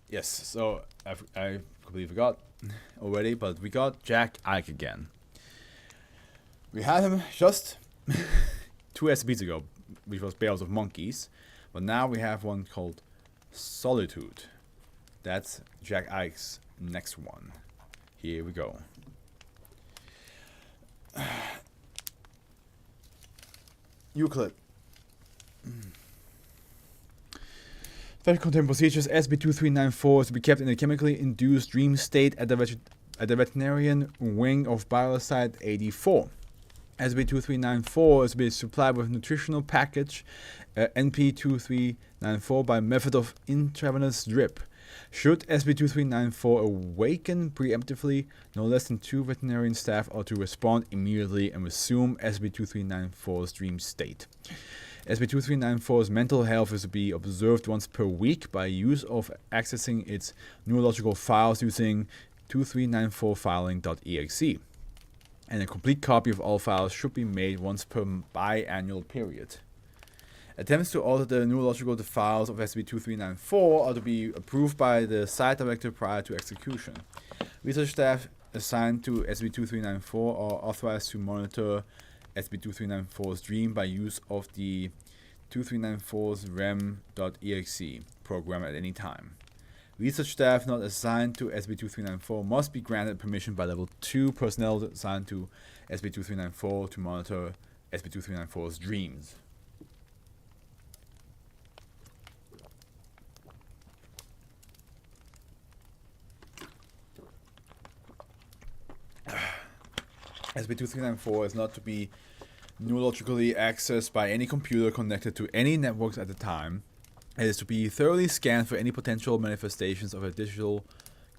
Yes, so I completely forgot already, but we got Jack Ike again. We had him just 2 SCPs ago, which was Bales of Monkeys, but now we have one called Solitude. That's Jack Ike's next one. Here we go. Euclid. Special containment procedures. SCP-2394 is to be kept in a chemically induced dream state at the veterinarian wing of Biosite 84. SCP-2394 is to be supplied with nutritional package NP-2394 by method of intravenous drip. Should SCP-2394 awaken preemptively, no less than 2 veterinarian staff are to respond immediately and resume SCP-2394's dream state. SCP-2394's mental health is to be observed once per week by use of accessing its neurological files using 2394filing.exe. And a complete copy of all files should be made once per biannual period. Attempts to alter the neurological files of SCP-2394 are to be approved by the site director prior to execution. Research staff assigned to SCP-2394 are authorized to monitor SCP-2394's dream by use of the 2394's rem.exe program at any time. Research staff not assigned to SCP-2394 must be granted permission by Level 2 personnel assigned to SCP-2394 to monitor SCP-2394's dreams. SCP-2394 is not to be neurologically accessed by any computer connected to any networks at the time. It is to be thoroughly scanned for any potential manifestations of a digital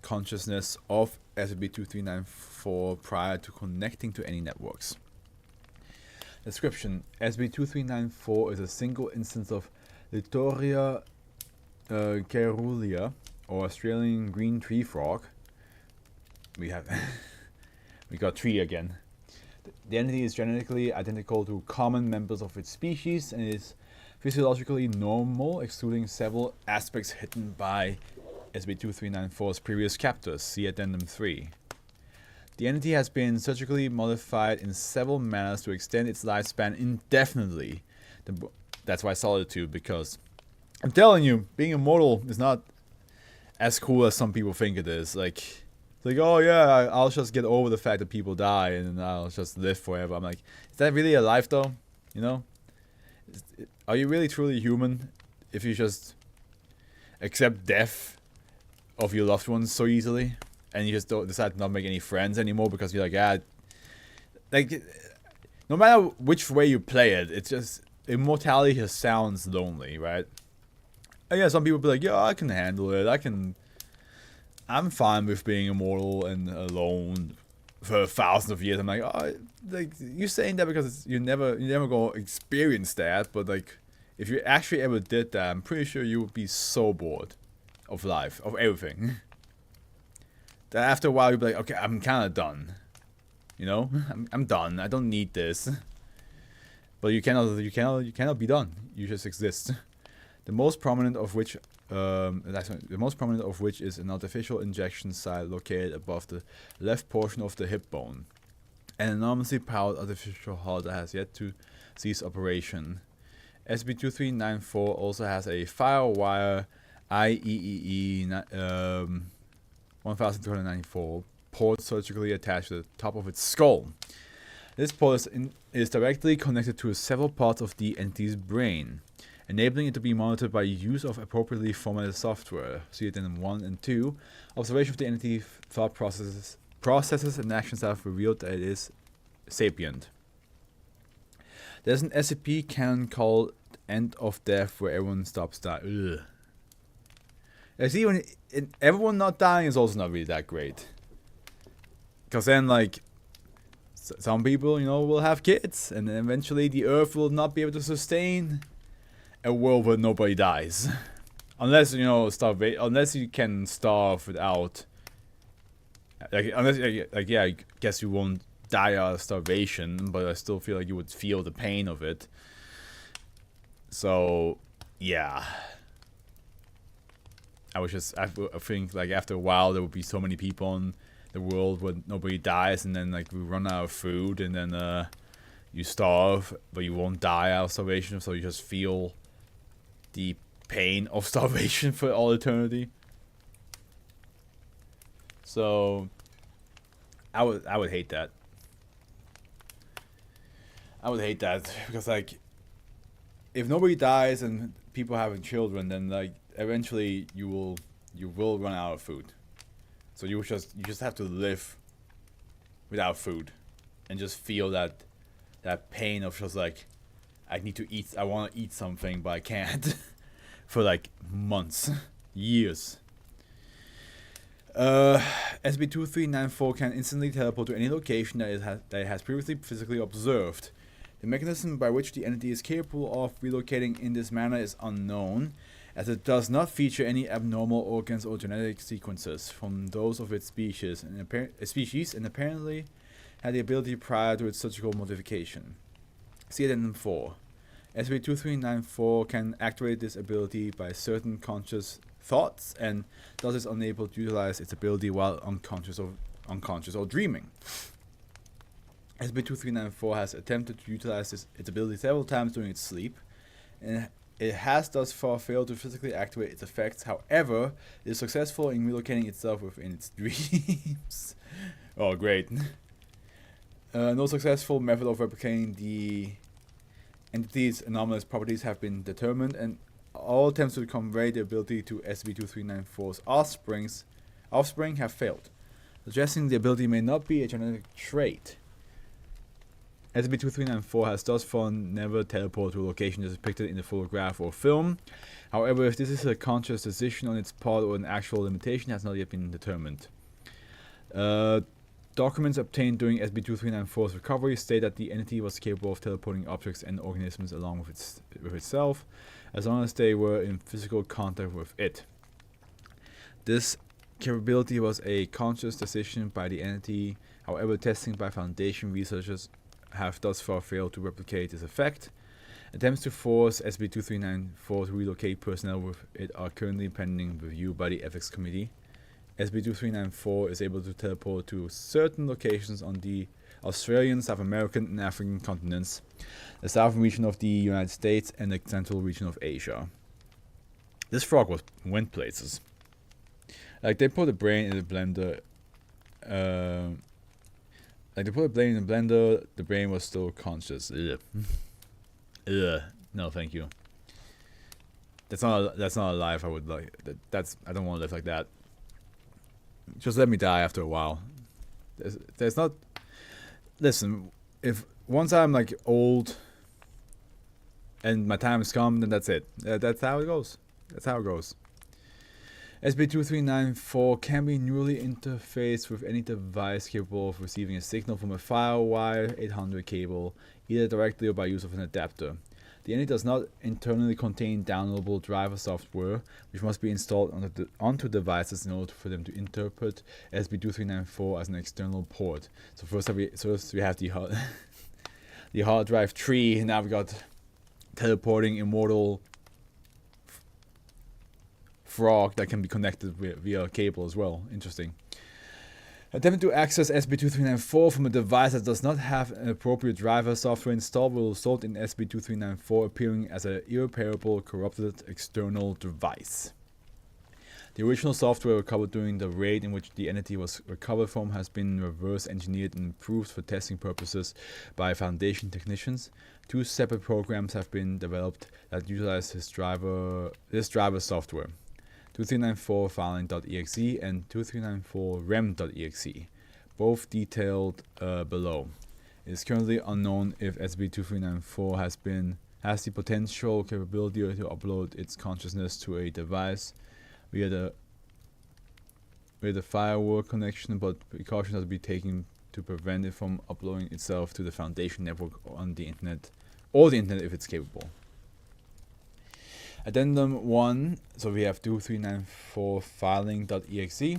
consciousness of SCP-2394 prior to connecting to any networks. Description: SCP-2394 is a single instance of Littoria caerulea, or Australian green tree frog. We got tree again. The entity is genetically identical to common members of its species and is physiologically normal, excluding several aspects hidden by SCP-2394's previous captors. See Addendum 3. The entity has been surgically modified in several manners to extend its lifespan indefinitely. That's why Solitude, because I'm telling you, being immortal is not as cool as some people think it is. Like, oh yeah, I'll just get over the fact that people die and I'll just live forever. I'm like, is that really a life though? You know? Are you really truly human if you just accept death of your loved ones so easily? And you just don't decide to not make any friends anymore because you're like, like, no matter which way you play it, it's just, immortality just sounds lonely, right? And yeah, some people be like, yeah, I can handle it, I'm fine with being immortal and alone for thousands of years. I'm like, oh, like, you're saying that because you never gonna experience that, but like, if you actually ever did that, I'm pretty sure you would be so bored of life, of everything, that after a while you'd be like, okay, I'm kind of done. You know, I'm done. I don't need this. But you cannot be done. You just exist. The most prominent of which is an artificial injection site located above the left portion of the hip bone. An enormously powered artificial heart that has yet to cease operation. SCP-2394 also has a Firewire IEEE 1294 port surgically attached to the top of its skull. This port is directly connected to several parts of the entity's brain, enabling it to be monitored by use of appropriately formatted software. See it in 1 and 2. Observation of the entity thought processes and actions have revealed that it is sapient. There's an SCP canon called End of Death where everyone stops dying. I see, when everyone not dying is also not really that great. Because then, like, some people, you know, will have kids, and then eventually the Earth will not be able to sustain a world where nobody dies, unless, you know, unless you can starve without, like, yeah, I guess you won't die out of starvation, but I still feel like you would feel the pain of it. So, yeah, I think like after a while there would be so many people in the world where nobody dies, and then like we run out of food, and then you starve, but you won't die out of starvation, so you just feel the pain of starvation for all eternity. So I would hate that. I would hate that because like if nobody dies and people having children, then like eventually you will run out of food. So you just have to live without food and just feel that pain of just like I want to eat something but I can't for like months, years. SCP-2394 can instantly teleport to any location that it has previously physically observed. The mechanism by which the entity is capable of relocating in this manner is unknown, as it does not feature any abnormal organs or genetic sequences from those of its species, and apparently had the ability prior to its surgical modification. See Addendum 4. SCP-2394 can activate this ability by certain conscious thoughts, and thus is unable to utilize its ability while unconscious or dreaming. SCP-2394 has attempted to utilize its ability several times during its sleep, and it has thus far failed to physically activate its effects. However, it is successful in relocating itself within its dreams. Oh, great. No successful method of replicating the entity's anomalous properties have been determined, and all attempts to convey the ability to SCP-2394's offspring have failed, suggesting the ability may not be a genetic trait. SCP-2394 has thus far never teleported to a location as depicted in the photograph or film. However, if this is a conscious decision on its part or an actual limitation has not yet been determined. Documents obtained during SCP-2394's recovery state that the entity was capable of teleporting objects and organisms along with itself, as long as they were in physical contact with it. This capability was a conscious decision by the entity. However, testing by Foundation researchers have thus far failed to replicate this effect. Attempts to force SCP-2394 to relocate personnel with it are currently pending review by the Ethics Committee. SCP-2394 is able to teleport to certain locations on the Australian, South American, and African continents, the southern region of the United States, and the central region of Asia. This frog went places. Like they put a brain in the blender. The brain was still conscious. Ugh. Ugh. No, thank you. That's not a life I would like. I don't want to live like that. Just let me die after a while. There's not. Listen, if once I'm like old and my time has come, then that's it. That's how it goes. SCP-2394 can be neurally interfaced with any device capable of receiving a signal from a FireWire 800 cable, either directly or by use of an adapter. The entity does not internally contain downloadable driver software, which must be installed onto devices in order for them to interpret SCP-2394 as an external port. So first we have the hard drive tree, and now we got teleporting Immortal Frog that can be connected via cable as well. Interesting. Attempting to access SCP-2394 from a device that does not have an appropriate driver software installed will result in SCP-2394 appearing as an irreparable, corrupted external device. The original software recovered during the raid in which the entity was recovered from has been reverse engineered and improved for testing purposes by Foundation technicians. 2 separate programs have been developed that utilize this driver software. 2394 filing.exe and 2394 rem.exe, both detailed below. It is currently unknown if SCP-2394 has the potential capability to upload its consciousness to a device via the firewall connection, but precautions have to be taken to prevent it from uploading itself to the Foundation network on the internet, or the internet if it's capable. Addendum 1, so we have 2394 filing.exe.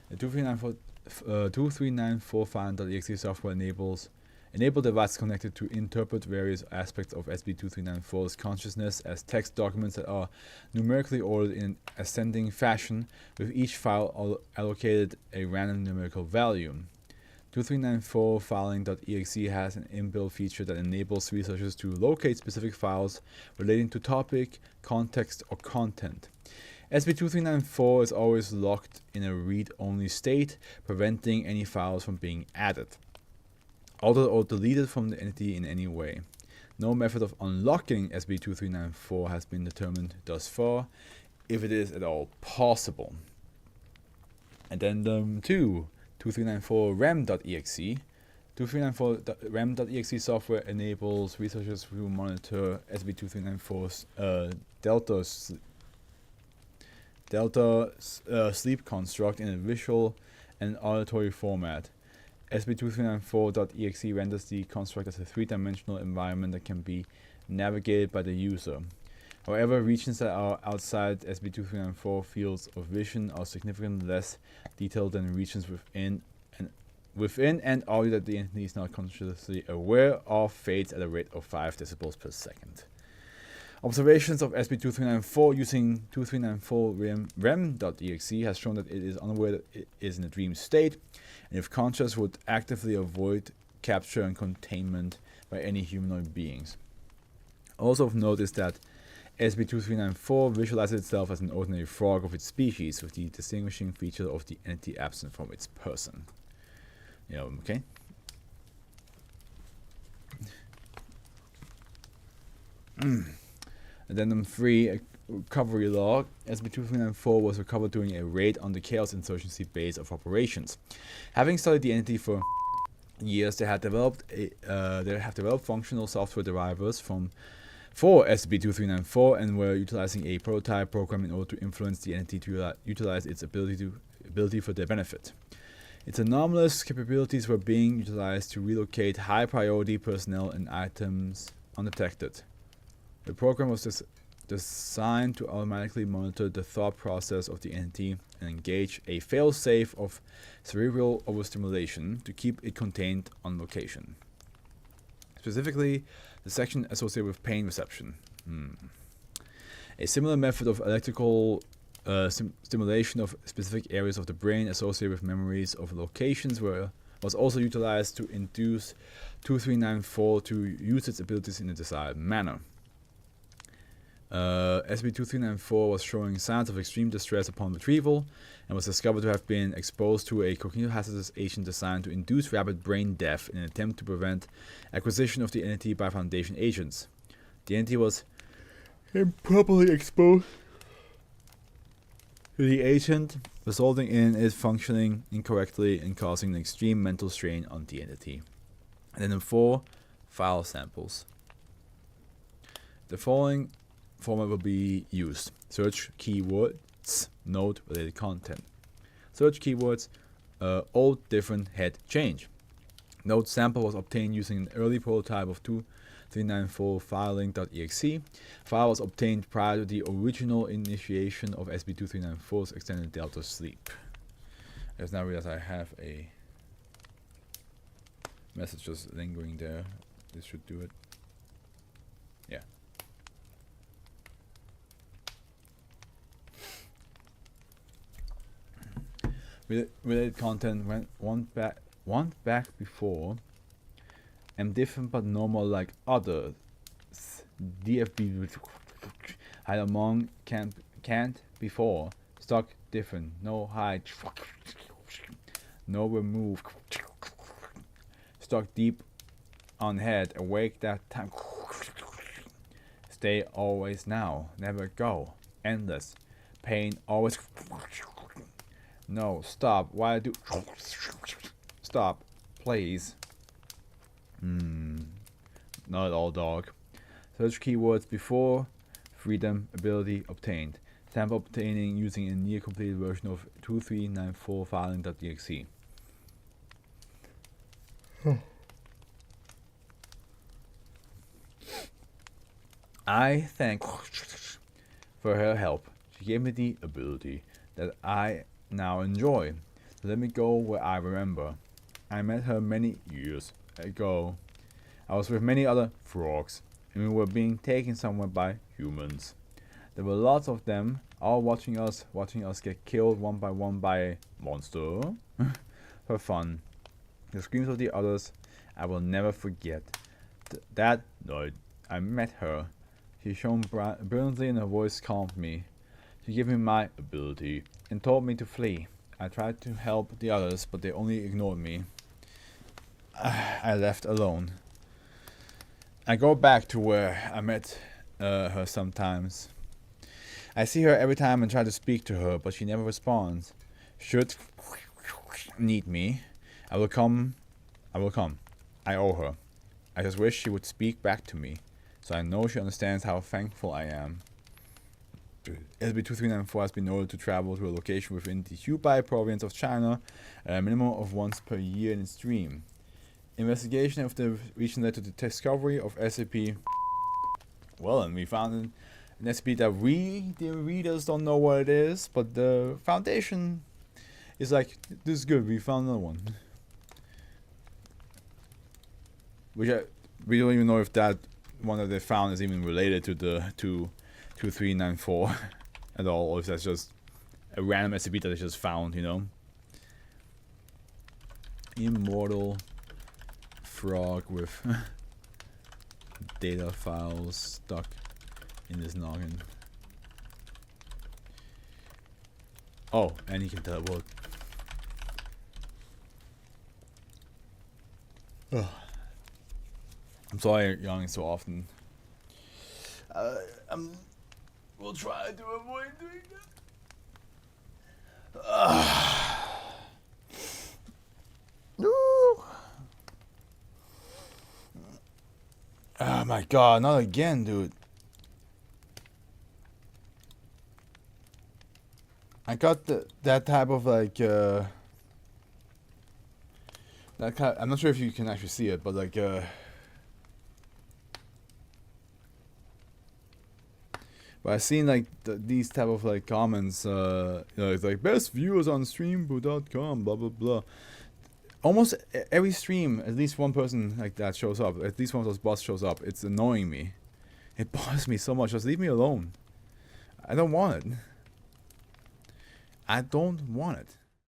The 2394 filing.exe software enables Enable devices connected to interpret various aspects of SCP-2394's consciousness as text documents that are numerically ordered in ascending fashion, with each file allocated a random numerical value. 2394 filing.exe has an inbuilt feature that enables researchers to locate specific files relating to topic, context, or content. SCP-2394 is always locked in a read-only state, preventing any files from being added, altered, or deleted from the entity in any way. No method of unlocking SCP-2394 has been determined thus far, if it is at all possible. Addendum 2. 2394 rem.exe. 2394-rem.exe software enables researchers to monitor SCP-2394's delta sleep construct in a visual and auditory format. SCP-2394.exe renders the construct as a three-dimensional environment that can be navigated by the user. However, regions that are outside SCP-2394 fields of vision are significantly less detailed than regions within and audio that the entity is not consciously aware of fades at a rate of 5 decibels per second. Observations of SCP-2394 using 2394-rem.exe has shown that it is unaware that it is in a dream state, and if conscious would actively avoid capture and containment by any humanoid beings. Also of note is that SCP-2394 visualizes itself as an ordinary frog of its species, with the distinguishing feature of the entity absent from its person. Okay. Addendum 3, a recovery log. SCP-2394 was recovered during a raid on the Chaos Insurgency base of operations. Having studied the entity for years, they have developed functional software drivers for SCP-2394 and were utilizing a prototype program in order to influence the entity to utilize its ability for their benefit. Its anomalous capabilities were being utilized to relocate high-priority personnel and items undetected. The program was designed to automatically monitor the thought process of the entity and engage a fail-safe of cerebral overstimulation to keep it contained on location. Specifically, the section associated with pain reception. A similar method of electrical stimulation of specific areas of the brain associated with memories of locations was also utilized to induce 2394 to use its abilities in a desired manner. SCP-2394 was showing signs of extreme distress upon retrieval and was discovered to have been exposed to a cognitive hazardous agent designed to induce rapid brain death in an attempt to prevent acquisition of the entity by Foundation agents. The entity was improperly exposed to the agent, resulting in it functioning incorrectly and causing an extreme mental strain on the entity. And then 4, file samples. The following format will be used. Search keywords, node related content. Search keywords, old, different, head, change. Node sample was obtained using an early prototype of 2394 filing.exe. File was obtained prior to the original initiation of SCP-2394's extended delta sleep. I just now realize I have a message just lingering there. This should do it. Yeah. Related content went one back before. Am different but normal like others. DFB hide among can't before. Stock different. No hide. No remove. Stock deep on head. Awake that time. Stay always now. Never go. Endless. Pain always. No, stop. Why do... Stop, please. Not at all, dog. Search keywords before freedom ability obtained. Sample obtaining using a near completed version of 2394 filing.exe. I thank for her help. She gave me the ability that I now enjoy. Let me go where I remember. I met her many years ago I was with many other frogs, and we were being taken somewhere by humans. There were lots of them, all watching us get killed one by one by a monster. For fun. The screams of the others I will never forget. That night I met her. She shone brilliantly and her voice calmed me. She gave me my ability and told me to flee. I tried to help the others, but they only ignored me. I left alone. I go back to where I met her sometimes. I see her every time and try to speak to her, but she never responds. Should need me, I will come. I owe her. I just wish she would speak back to me, so I know she understands how thankful I am. SCP-2394 has been ordered to travel to a location within the Hubei province of China, a minimum of once per year in its dream. Investigation of the region led to the discovery of SCP. Well, and we found an SCP that we, the readers, don't know what it is, but the Foundation is like, this is good, we found another one. We don't even know if that one that they found is even related to the 2394 at all, or if that's just a random SCP that they just found, you know. Immortal Frog with data files stuck in this noggin. Oh, and he can teleport. Ugh. I'm sorry I'm yawning so often. We'll try to avoid doing that. Oh my god, not again, dude. I got that type of like that kind. I'm not sure if you can actually see it, but like but I've seen like these type of like comments. You know, it's like best viewers on streambo.com, blah blah blah. Almost every stream, at least one person like that shows up. At least one of those bots shows up. It's annoying me. It bothers me so much. Just leave me alone. I don't want it. I don't want it.